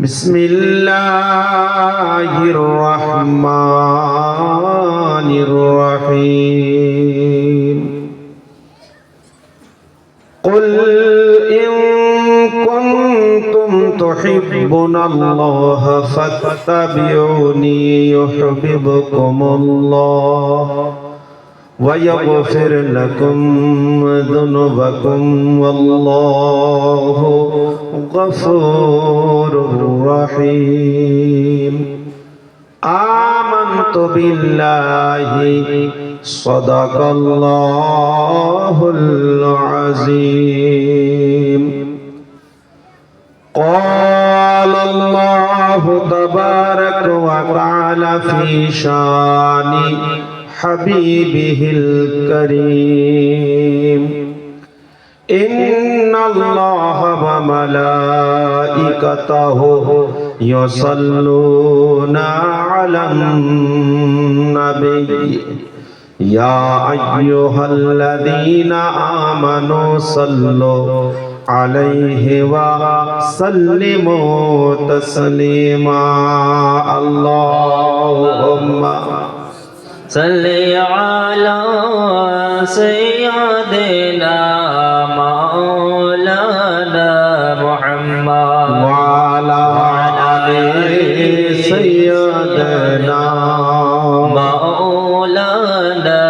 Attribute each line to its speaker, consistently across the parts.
Speaker 1: بسم الله الرحمن الرحيم قل إن كنتم تحبون الله فاتبعوني يحببكم الله ويغفر لكم ذنوبكم والله غفور رحيم آمنت بالله صدق الله العظيم قال الله تبارك وتعالى في شان حبيبه الكريم إن الله وملائكته يصلون على النبي يا أيها الذين آمنوا صلوا عليه وسلموا تسليما اللهم
Speaker 2: صل على سيدنا مولانا محمد
Speaker 1: وعلى آل سيدنا
Speaker 2: مولانا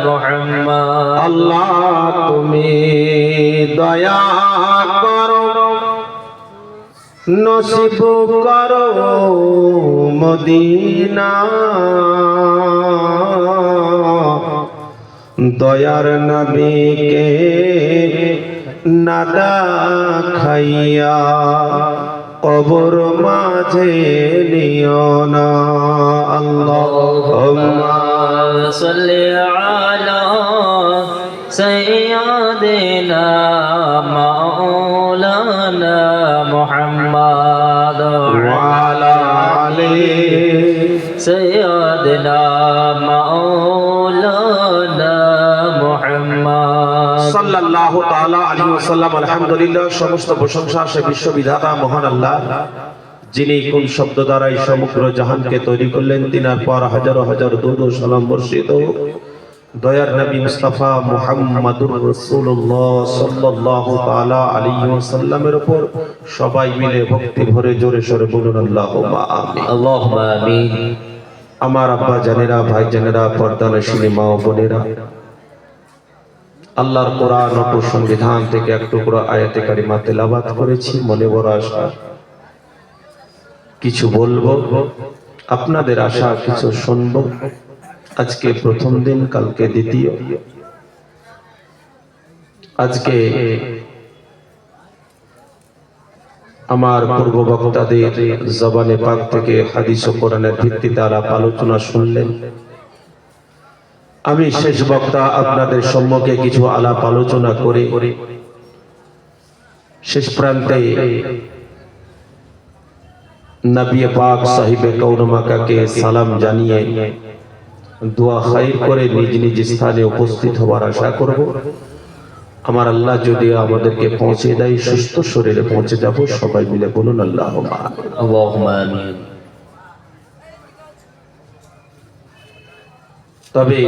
Speaker 2: محمد
Speaker 1: আল্লাহ তুমি দয়া করো নসিব করো মদিনা দয়ার নবীকে নাদা খাইয়া কবর মাঝে নিও না আল্লাহুম্মা
Speaker 2: সাল্লি আলা সাইয়্যিদিনা মাওলানা মুহাম্মদ
Speaker 1: ওয়া আলা আলি
Speaker 2: সাইয়্যিদিনা মাওলানা মুহাম্মদ
Speaker 1: সাল্লাল্লাহু তাআলা আলাইহি ওয়াসাল্লাম। আলহামদুলিল্লাহ, সমস্ত প্রশংসা সে বিশ্ববিধাতা মহান আল্লাহ, যিনি কোন শব্দ দ্বারাই সমগ্র জাহানকে তৈরি করলেন। তিনার পর হাজার হাজার দুরূদ ও সালাম বর্ষিত দয়ার নবী মুস্তাফা মুহাম্মাদুর রাসূলুল্লাহ সাল্লাল্লাহু তাআলা আলাইহি ওয়াসাল্লামের উপর সবাই মিলে ভক্তি ভরে জোরে সোরে বলুন আল্লাহুম্মা আমিন।
Speaker 2: আল্লাহুম্মা আমিন।
Speaker 1: আমার আব্বা জানেরা, ভাই জানেরা, পর্দানশীলী মা ও বোনেরা, আল্লাহর কোরআন ও সংবিধান থেকে এক টুকরো আয়াতে কারিমা তেলাওয়াত করেছি। মনে বড় আশা কিছু বলবো, আপনাদের আশা কিছু শুনবো। আজকে প্রথম দিন, কালকে দ্বিতীয়। আজকে আমার পূর্ব বক্তাদের জবানে পাক থেকে হাদিস ও কোরআনের ভিত্তিতে আলাপ আলোচনা শুনলেন। আমি শেষ বক্তা আপনাদের সম্মুখে কিছু আলাপ আলোচনা করে শেষ প্রান্তে নবী পাক সাহিবে কওন মাকাকে সালাম জানিয়ে দোয়া খাইর করে নিজ নিজ স্থানে উপস্থিত হওয়ার আশা করব। আমার আল্লাহ যদি আমাদেরকে পৌঁছে দেয়, সুস্থ শরীরে পৌঁছে যাব। সবাই মিলে বলুন আল্লাহুম্মা আমিন।
Speaker 2: আল্লাহুম্মা আমিন।
Speaker 1: তবে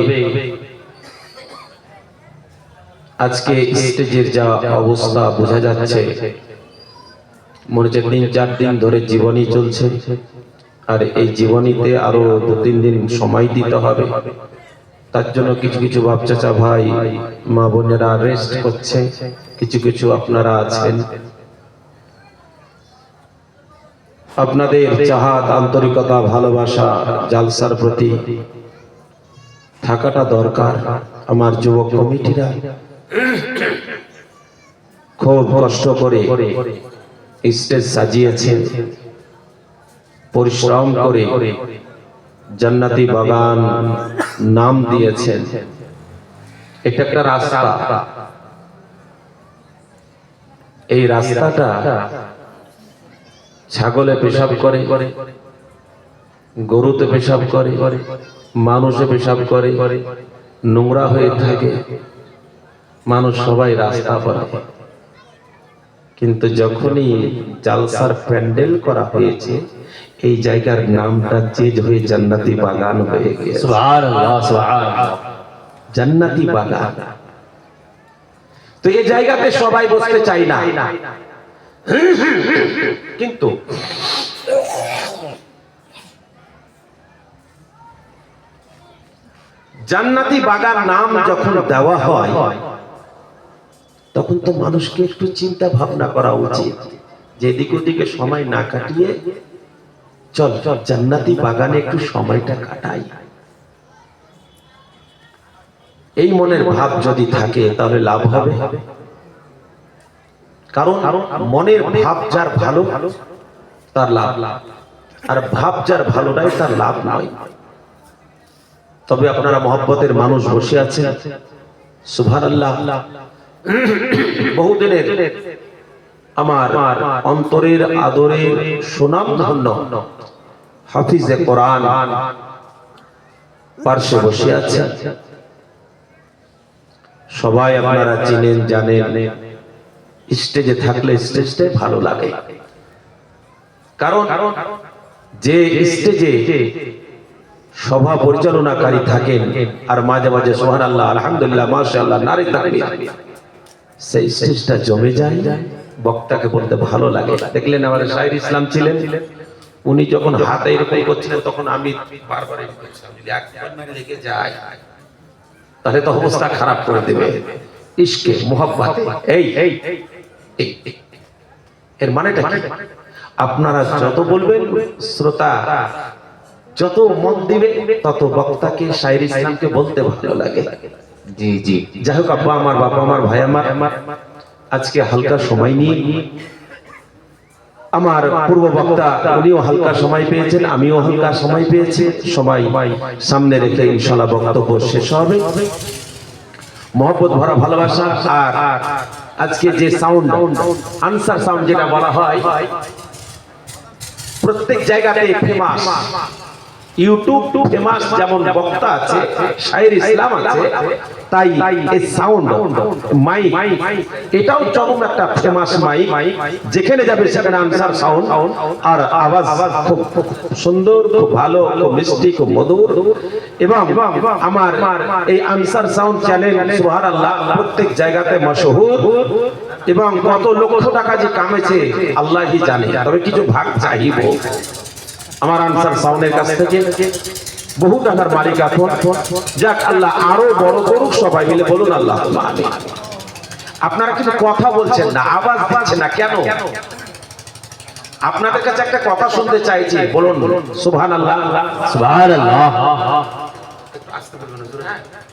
Speaker 1: আজকে স্টেজের যা অবস্থা বোঝা যাচ্ছে, মনে হচ্ছে ৩-৪ দিন ধরে জীবনী চলছে, আর এই জীবনীতে আরো ২-৩ দিন সময় দিতে হবে। তার জন্য কিছু কিছু বাপ চাচা ভাই মা বোনেরা রেস্ট করছে, কিছু কিছু আপনারা আছেন। আপনাদের চাহাত, আন্তরিকতা, ভালোবাসা জালসার প্রতি থাকাটা দরকার। আমার যুবক কমিটিরা খুব কষ্ট করে স্টেজ সাজিয়েছেন, পরিশ্রম করে জান্নাতি বাগান নাম দিয়েছেন। এটা একটা রাস্তা। এই রাস্তাটা ছাগলে পেশাব করে, গরুতে পেশাব করে, মানুষে পেশাব করে, নোংরা হয়ে থাকে, মানুষ সবাই রাস্তা পারে। কিন্তু যখনই জালসার প্যান্ডেল করা হয়েছে এই জায়গার নামটা চেঞ্জ হয়ে জান্নাতি বাগান হয়ে গেছে।
Speaker 2: সুবহানাল্লাহ সুবহানাল্লাহ।
Speaker 1: জান্নাতি বাগান। তো এই জায়গাতে সবাই বসতে চাই না, কিন্তু জান্নাতি বাগান নাম যখন দেওয়া হয় তখন তো মানুষকে একটু চিন্তা ভাবনা করা উচিত যে এদিক ওদিকে সময় না কাটিয়ে চল চল জান্নাতি বাগানে একটু সময়টা কাটাই। এই মনের ভাব যদি থাকে তাহলে লাভ হবে, কারণ মনের ভাব যার ভালো তার লাভ, আর ভাব যার ভালো নয় তার লাভ নয়। তবে আপনারা মহব্বতের মানুষ বসে আছেন, সুবহানাল্লাহ। বহুদিনের আমার অন্তরের আদরের সুনাম ধন্য হাফিজে কোরআন পার্শ্বে বসে আছে। সবাই আপনারা চিনেন জানেন, স্টেজে থাকলে স্টেজটাই ভালো লাগে, কারণ যে স্টেজে সভা পরিচালনাকারী থাকেন আর মাঝে মাঝে সুবহানাল্লাহ আলহামদুলিল্লাহ মাশাআল্লাহ নারে তাকবীর, সেই স্টেজটা জমে যায়, বক্তাকে বলতে ভালো লাগে। দেখলেন আমাদের শাহির ইসলাম ছিলেন, উনি যখন হাতে এরকম করছিলেন তখন আমি বারবার এরকম করছিলাম, যদি একবার লেগে যায় তাহলে তো অবস্থা খারাপ করে দেবে। ইশকে মুহাব্বত, এই এই এর মানেটা কি? আপনারা যত বলবেন শ্রোতা যত মন দিবে তত বক্তাকে শাহির ইসলামকে বলতে ভালো লাগে।
Speaker 2: জি জি।
Speaker 1: যাই হোক, আব্বা আমার, বাবা আমার, ভাই আমার, আজকে হালকা সময় নিয়ে আমার পূর্ব বক্তা উনিও হালকা সময় পেয়েছেন, আমিও হালকা সময় পেয়েছি, সবাই সামনে রেখে ইনশাআল্লাহ বক্তব্য শেষ হবে। মহব্বত ভরা ভালোবাসা। আর আজকে যে সাউন্ড আনসার সাউন্ড যেটা বলা হয় প্রত্যেক জায়গাতে ফেমাস, ইউটিউব ফেমাস যেমন বক্তা আছে, শাহির ইসলাম আছে, তাই এই সাউন্ড মাইক এটাও চরম একটা ফেমাস মাইক। যেখানে যাবে সেখানে আনসার সাউন্ড, আর আওয়াজ খুব সুন্দর, খুব ভালো, খুব মিষ্টি, খুব মধুর। এবং আমার এই আনসার সাউন্ড চ্যানেল সুবহানাল্লাহ প্রত্যেক জায়গাতে মশহুর, এবং কত লক্ষ টাকা যে কামেছে আল্লাহই জানে। তবে কিছু ভাগ চাইব আমার আনসার সাউন্ডের কাছ থেকে, বহু টাকার মালিক এখন। যাক, আল্লাহ আরো বড় করুক, সবাই মিলে বলুন আল্লাহ আমিন। আপনারা কিন্তু কথা বলছেন না, আওয়াজ দিচ্ছেন না কেন? আপনাদের কাছে একটা কথা শুনতে চাইছি, বলুন সুবহানাল্লাহ
Speaker 2: সুবহানাল্লাহ।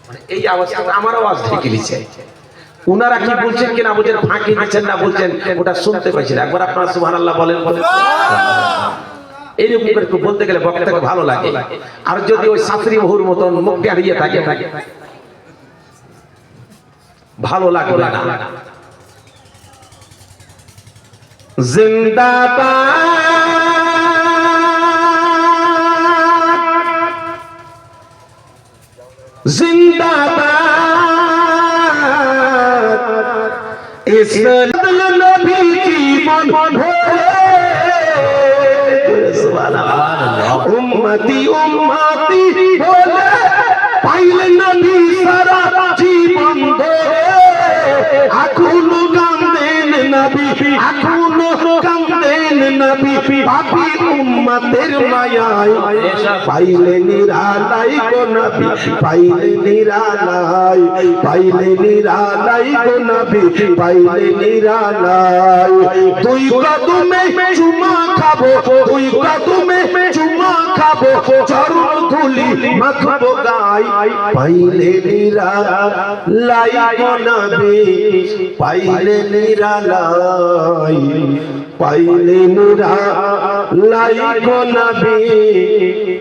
Speaker 1: মানে এই আওয়াজটা আমার আওয়াজ ঢেকে দিচ্ছে, উনারা কি বলছেন কিনা বুঝেন, ফাঁকি দিচ্ছেন না বলছেন ওটা শুনতে পাইছি না। একবার আপনারা সুবহানাল্লাহ বলেন। এইরকম করে বলতে গেলে বক্তাকে ভালো লাগে। আর যদি ওই শাস্ত্রী বহুর মতন মুখে হারিয়ে থাকে ভালো লাগবে না। জিন্দাবাদ জিন্দাবাদ ইসলাম নবী জীবন উম্মতি উম্মতি বলে পাইলে নবী সারা জীবন ধরে, এখনো কান্দেন নবী, এখনো কান্দেন নবী, পাপী উম্মতের মায়ায় পাইলে নিরালাই গো নবী, পাইলে নিরালাই, পাইলে নিরালাই গো নবী, পাইলে নিরালাই। দুই কদমে চুমা খাবো, দুই কদমে চুমা খাবো, চরণ ধুলি মাখবো গায়, পাইলে নিরালাই গো নবী, পাইলে নিরালাই, পাইলে নিরালাই গো নবী,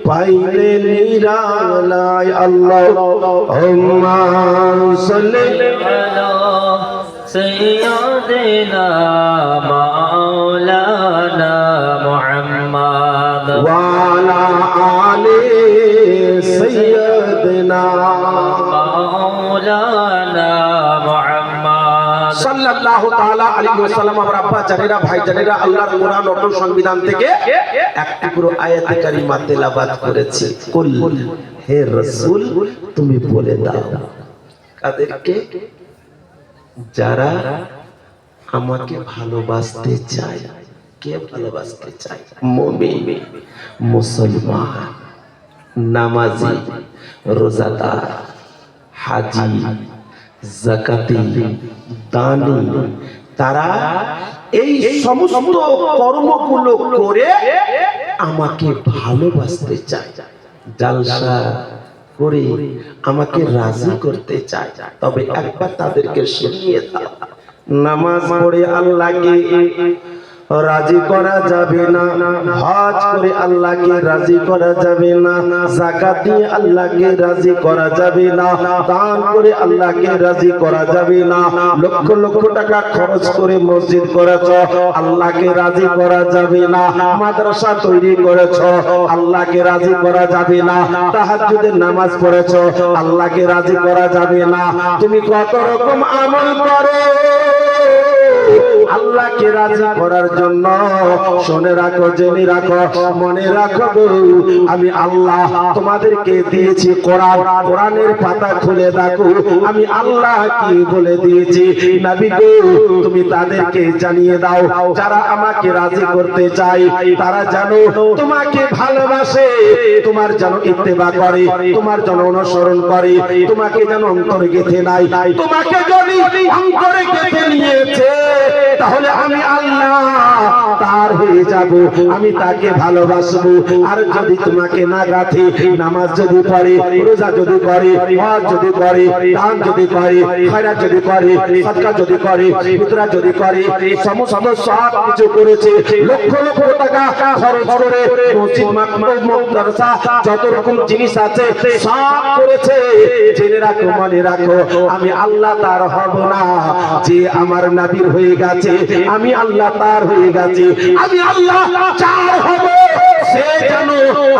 Speaker 1: পাইলে নিরালাই। আল্লাহুম্মা সাল্লি
Speaker 2: আলা সাইয়্যিদিনা মাওলানা মুহাম্মদ
Speaker 1: ওয়া আলা আলি সাইয়্যিদিনা
Speaker 2: মাওলানা মুহাম্মদ
Speaker 1: সাল্লাল্লাহু সাল্লাল্লাহু তাআলা আলাইহি ওয়াসাল্লাম আমার আব্বা জানেরা ভাই জানেরা আল্লাহর কোরআন অটল সংবিধান থেকে একটি পুরো আয়াতে কারিমা তেলাওয়াত করেছে। কুল হে রাসূল তুমি বলে দাও কাদেরকে? যারা আমাকে ভালোবাসতে চায়। কে ভালোবাসতে চায়? মুমিন, মুসলমান, নামাজি, রোজাদার, হাজি, যাকাতি, দানী, তারা এই সমস্ত কর্মগুলো করে আমাকে ভালোবাসতে চায়, জালসা করে আমাকে রাজি করতে চায়। তবে একবার তাদেরকে শুনিয়ে দাও, নামাজ পড়ে আল্লাহকে রাজি করা যাবে না, হজ করে আল্লাহকে রাজি করা যাবে না, যাকাত দিয়ে আল্লাহকে রাজি করা যাবে না, দান করে আল্লাহকে রাজি করা যাবে না, লক্ষ লক্ষ টাকা খরচ করে মসজিদ করেছো আল্লাহকে রাজি করা যাবে না, মাদ্রাসা তৈরি করেছো আল্লাহকে রাজি করা যাবে না, তাহাজ্জুদের নামাজ পড়েছো আল্লাহকে রাজি করা যাবে না। তুমি কত রকম আমল করো আল্লাহকে রাজি করার জন্য, শুনে রাখো, জেনে রাখো, মনে রাখো গো, আমি আল্লাহ তোমাদেরকে দিয়েছি কোরআন। কোরআনের পাতা খুলে দেখো আমি আল্লাহ কি বলে দিয়েছি। নবী গো তুমি তাদেরকে জানিয়ে দাও যারা আমাকে রাজি করতে চায় তারা জানো তোমাকে ভালোবাসে, তোমার যেন ইত্তেবা করে, তোমার যেন অনুসরণ করে, তোমাকে যেন অন্তরে গেঁথে নাই। তোমাকে যদি অন্তরে গেঁথে নিয়েছে তাহলে আমি আল্লাহ তার হয়ে যাব, আমি তাকে ভালোবাসবো। আর যদি তোমাকে না গাথে, নামাজ যদি পড়ে, রোজা যদি করে, হজ যদি করে, দান যদি করে, খয়রাত যদি করে, সাদকা যদি করে, ফিতরা যদি করে, সমস্ত সব কিছু করেছে, লক্ষ লক্ষ টাকা খরচ করে মসজিদ, মাদ্রাসা, যত রকম জিনিস আছে সব করেছে। জেনে রাখো, মনে রাখো, আমি আল্লাহ তার হব না। যে আমার নবীর হয়ে গেছে আমি আল্লাহ তার হয়ে গেছে, আমি আল্লাহ যার হব সে যেন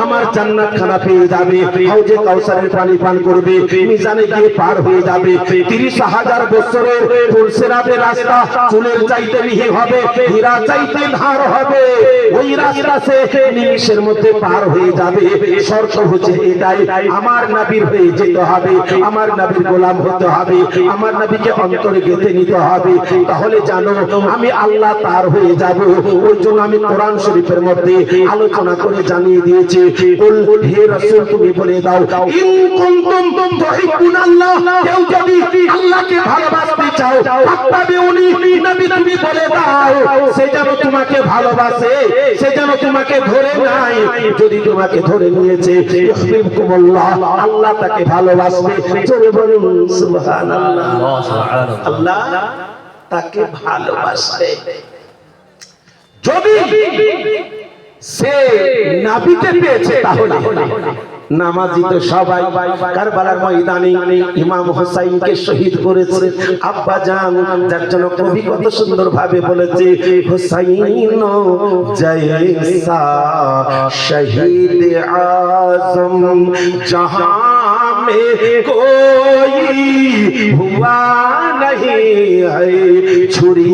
Speaker 1: আমার জান্নাত খানা পেয়ে যাবে, হাউজে কাউসারের পানি পান করবে, মিজানে গিয়ে পার হয়ে যাবে। 30,000 বছরের ফুলসেরাতের রাস্তা চুলের চাইতে মিহি হবে, হীরা চাইতে ধার হবে, ওই রাস্তা সে নিমিষের মধ্যে পার হয়ে যাবে। শর্ত হচ্ছে এটাই, আমার নবীর হয়ে যেতে হবে, আমার নবীর গোলাম হতে হবে, আমার নবীকে অন্তরে গেঁথে নিতে হবে। তাহলে জানো আমি আল্লাহ তার হয়ে যাব। ওই জন্য আমি কোরআন শরীফের মধ্যে আলোচনা করে জানিয়ে দিয়েছি, কুল হে রাসূল তুমি বলে দাও, ইন কুনতুম তুহিব্বুনাল্লাহ, কেউ যদি আল্লাহকে ভালোবাসতে চাও ফাত্তাবিউনি, নবী তুমি বলে দাও সে যেন তোমাকে ভালোবাসে, সে যেন তোমাকে ধরে নাই। যদি তোমাকে ধরে নিয়েছে ইউহিব্বুকুমুল্লাহ, আল্লাহ তাকে ভালোবাসবে। জোরে বলুন সুবহানাল্লাহ। আল্লাহ তাকে ভালোবাসে। যদি সে নবীকে পেয়েছে তাহলে নামাজি তো সবাই। কারবালার ময়দানে ইমাম হুসাইনকে শহীদ করেছে আব্বা জান, যার জন্য কবি কত সুন্দর ভাবে বলেছে, হুসাইন জয়সা শহীদ আজম জাহাं में कोई हुआ नहीं है, छुरी